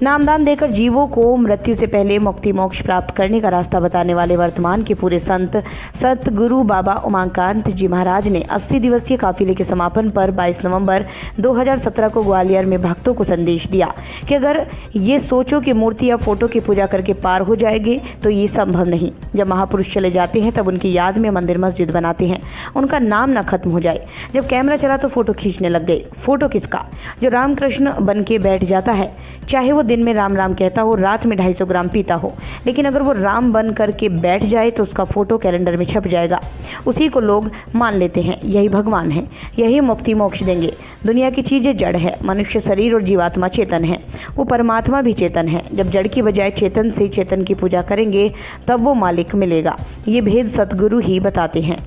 नामदान देकर जीवों को मृत्यु से पहले मुक्ति मोक्ष प्राप्त करने का रास्ता बताने वाले वर्तमान के पूरे संत सतगुरु बाबा उमाकांत जी महाराज ने 80 दिवसीय काफिले के समापन पर 22 नवंबर 2017 को ग्वालियर में भक्तों को संदेश दिया कि अगर ये सोचो कि मूर्ति या फोटो की पूजा करके पार हो जाएंगे तो ये संभव नहीं। जब महापुरुष चले जाते हैं तब उनकी याद में मंदिर मस्जिद बनाते हैं, उनका नाम ना खत्म हो जाए। जब कैमरा चला तो फोटो खींचने लग गए। फोटो किसका? जो रामकृष्ण बन के बैठ जाता है, चाहे वो दिन में राम राम कहता हो, रात में 250 ग्राम पीता हो, लेकिन अगर वो राम बन करके बैठ जाए तो उसका फोटो कैलेंडर में छप जाएगा। उसी को लोग मान लेते हैं यही भगवान है, यही मुक्ति मोक्ष देंगे। दुनिया की चीजें जड़ है, मनुष्य शरीर और जीवात्मा चेतन है, वो परमात्मा भी चेतन है। जब जड़ की बजाय चेतन से चेतन की पूजा करेंगे तब वो मालिक मिलेगा। ये भेद सतगुरु ही बताते हैं।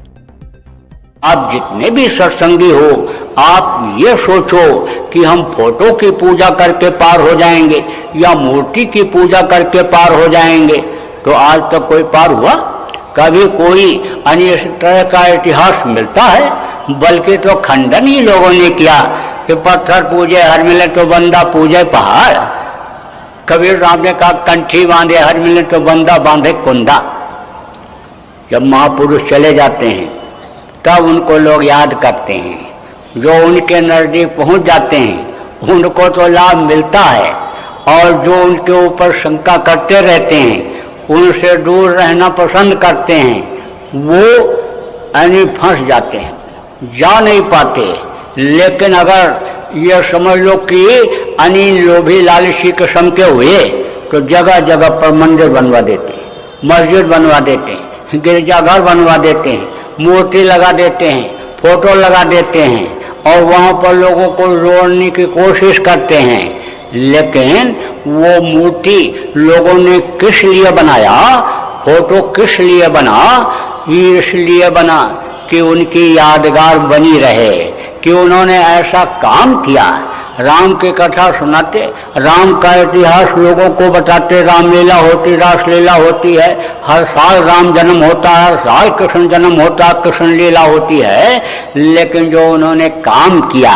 आप जितने भी सत्संगी हो, आप ये सोचो कि हम फोटो की पूजा करके पार हो जाएंगे या मूर्ति की पूजा करके पार हो जाएंगे, तो आज तक कोई पार हुआ? कभी कोई अन्य तरह का इतिहास मिलता है? बल्कि तो खंडन ही लोगों ने किया कि पत्थर पूजे हर मिले तो बंदा पूजे पहाड़। कबीर राम ने कहा कंठी बांधे हर मिले तो बंदा बांधे कुंडा। जब महापुरुष चले जाते हैं तब उनको लोग याद करते हैं। जो उनके नजदीक पहुंच जाते हैं उनको तो लाभ मिलता है, और जो उनके ऊपर शंका करते रहते हैं, उनसे दूर रहना पसंद करते हैं, वो यानी फंस जाते हैं, जा नहीं पाते। लेकिन अगर ये समझ लो कि अनिल लोभी लालची किस्म के हुए तो जगह जगह पर मंदिर बनवा देते हैं, मस्जिद बनवा देते हैं, गिरजाघर बनवा देते हैं, मूर्ति लगा देते हैं, फोटो लगा देते हैं, और वहाँ पर लोगों को जोड़ने की कोशिश करते हैं। लेकिन वो मूर्ति लोगों ने किस लिए बनाया, फोटो किस लिए बना? इसलिए बना कि उनकी यादगार बनी रहे कि उन्होंने ऐसा काम किया। राम की कथा सुनाते, राम का इतिहास लोगों को बताते, रामलीला होती, रासलीला होती है, हर साल राम जन्म होता है, हर साल कृष्ण जन्म होता है, कृष्ण लीला होती है। लेकिन जो उन्होंने काम किया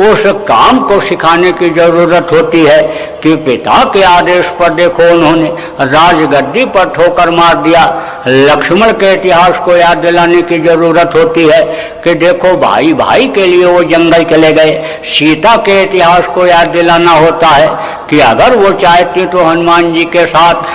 उस काम को सिखाने की जरूरत होती है कि पिता के आदेश पर देखो उन्होंने राजगद्दी पर ठोकर मार दिया। लक्ष्मण के इतिहास को याद दिलाने की जरूरत होती है कि देखो भाई भाई के लिए वो जंगल चले गए। सीता के इतिहास को याद दिलाना होता है कि अगर वो चाहती तो हनुमान जी के साथ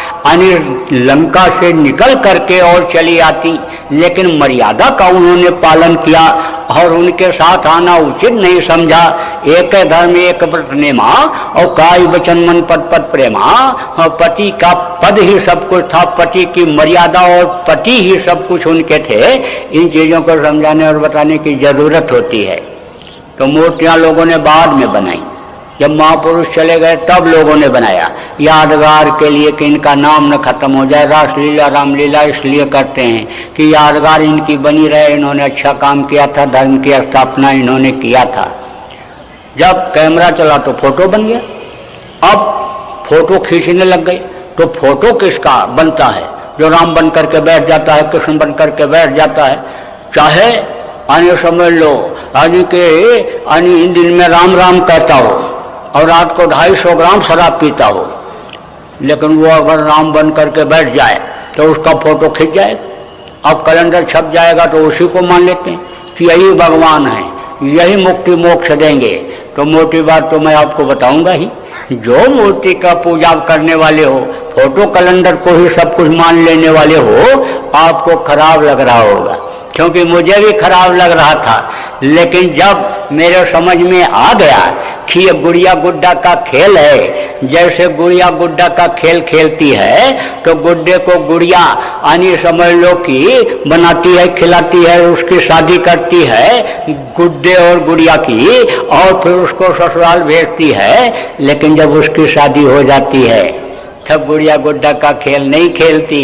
लंका से निकल करके और चली आती, लेकिन मर्यादा का उन्होंने पालन किया और उनके साथ आना उचित नहीं समझा। एक धर्म एक व्रत नेमा और काई वचन मन पद पद प्रेमा। और पति का पद ही सब कुछ था, पति की मर्यादा और पति ही सब कुछ उनके थे। इन चीजों को समझाने और बताने की जरूरत होती है। तो मूर्तियां लोगों ने बाद में बनाई, जब महापुरुष चले गए तब लोगों ने बनाया यादगार के लिए कि इनका नाम न खत्म हो जाए। रासलीला रामलीला इसलिए करते हैं कि यादगार इनकी बनी रहे, इन्होंने अच्छा काम किया था, धर्म की स्थापना इन्होंने किया था। जब कैमरा चला तो फोटो बन गया। अब फोटो खींचने लग गए तो फोटो किसका बनता है? जो राम बन करके बैठ जाता है, कृष्ण बन करके बैठ जाता है। चाहे अन्य समझ लो दिन में राम राम कहता हो और रात को 250 ग्राम शराब पीता हो, लेकिन वो अगर राम बन करके बैठ जाए तो उसका फोटो खिंच जाएगा। अब कैलेंडर छप जाएगा तो उसी को मान लेते हैं कि यही भगवान है, यही मुक्ति मोक्ष देंगे। तो मोटी बात तो मैं आपको बताऊंगा ही, जो मूर्ति का पूजा करने वाले हो, फोटो कैलेंडर को ही सब कुछ मान लेने वाले हो, आपको खराब लग रहा होगा, क्योंकि मुझे भी खराब लग रहा था। लेकिन जब मेरे समझ में आ गया कि ये गुड़िया गुड्डा का खेल है, जैसे गुड़िया गुड्डा का खेल खेलती है तो गुड्डे को गुड़िया यानी समझ लो कि बनाती है, खिलाती है, उसकी शादी करती है गुड्डे और गुड़िया की, और फिर उसको ससुराल भेजती है। लेकिन जब उसकी शादी हो जाती है तब गुड़िया गुड्डा का खेल नहीं खेलती।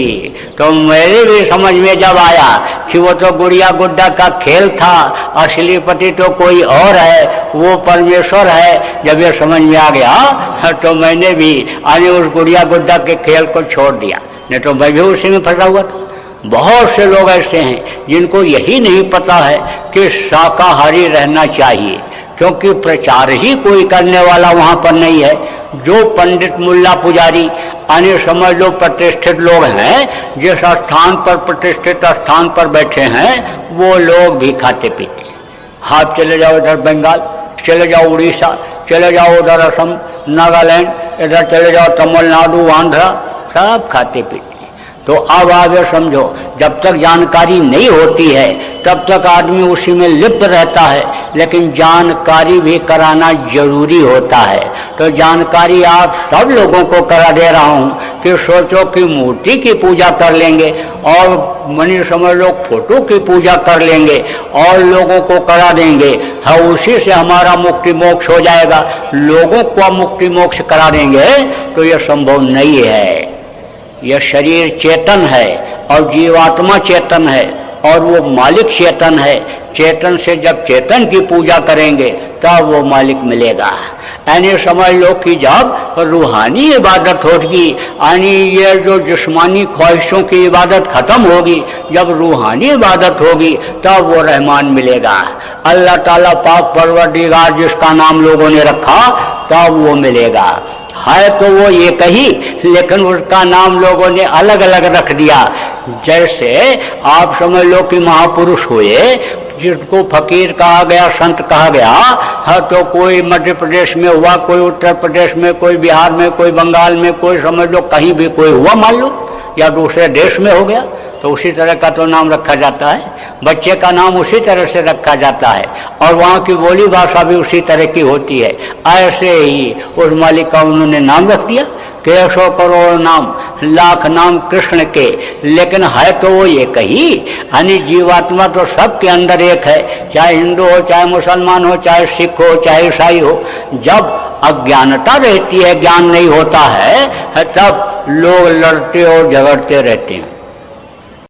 तो मेरे भी समझ में जब आया कि वो तो गुड़िया गुड्डा का खेल था, असली पति तो कोई और है, वो परमेश्वर है। जब ये समझ में आ गया तो मैंने भी आज उस गुड़िया गुड्डा के खेल को छोड़ दिया, नहीं तो मैं भी उसी में फंसा हुआ था। बहुत से लोग ऐसे हैं जिनको यही नहीं पता है कि शाकाहारी रहना चाहिए, क्योंकि प्रचार ही कोई करने वाला वहां पर नहीं है। जो पंडित मुल्ला पुजारी अन्य समझ लो प्रतिष्ठित लोग हैं, जिस स्थान पर प्रतिष्ठित स्थान पर बैठे हैं, वो लोग भी खाते पीते। आप चले जाओ इधर बंगाल, चले जाओ उड़ीसा, चले जाओ उधर असम, नागालैंड, इधर चले जाओ तमिलनाडु, आंध्रा, सब खाते पीते। तो अब आगे समझो, जब तक जानकारी नहीं होती है तब तक आदमी उसी में लिप्त रहता है, लेकिन जानकारी भी कराना जरूरी होता है। तो जानकारी आप सब लोगों को करा दे रहा हूं कि सोचो कि मूर्ति की पूजा कर लेंगे और मनी समझ लोग फोटो की पूजा कर लेंगे और लोगों को करा देंगे, हाँ उसी से हमारा मुक्ति मोक्ष हो जाएगा, लोगों को मुक्ति मोक्ष करा देंगे, तो यह संभव नहीं है। यह शरीर चेतन है और जीवात्मा चेतन है और वो मालिक चेतन है। चेतन से जब चेतन की पूजा करेंगे तब वो मालिक मिलेगा। यानी समझ लो कि जब रूहानी इबादत होगी, यानी ये जो जिस्मानी ख्वाहिशों की इबादत खत्म होगी, जब रूहानी इबादत होगी तब वो रहमान मिलेगा। अल्लाह ताला पाक परवरदिगार जिसका नाम लोगों ने रखा तब वो मिलेगा। है तो वो एक ही, लेकिन उसका नाम लोगों ने अलग अलग रख दिया। जैसे आप समझ लो कि महापुरुष हुए जिनको फकीर कहा गया, संत कहा गया, है तो कोई मध्य प्रदेश में हुआ, कोई उत्तर प्रदेश में, कोई बिहार में, कोई बंगाल में, कोई समझ लो कहीं भी कोई हुआ मान लो, या दूसरे देश में हो गया, तो उसी तरह का तो नाम रखा जाता है। बच्चे का नाम उसी तरह से रखा जाता है और वहाँ की बोली भाषा भी उसी तरह की होती है। ऐसे ही उस मालिक का उन्होंने नाम रख दिया कि 100 करोड़ नाम, लाख नाम कृष्ण के, लेकिन है तो वो एक ही। यानी जीवात्मा तो सबके अंदर एक है, चाहे हिंदू हो, चाहे मुसलमान हो, चाहे सिख हो, चाहे ईसाई हो। जब अज्ञानता रहती है, ज्ञान नहीं होता है, तब लोग लड़ते और झगड़ते रहते हैं।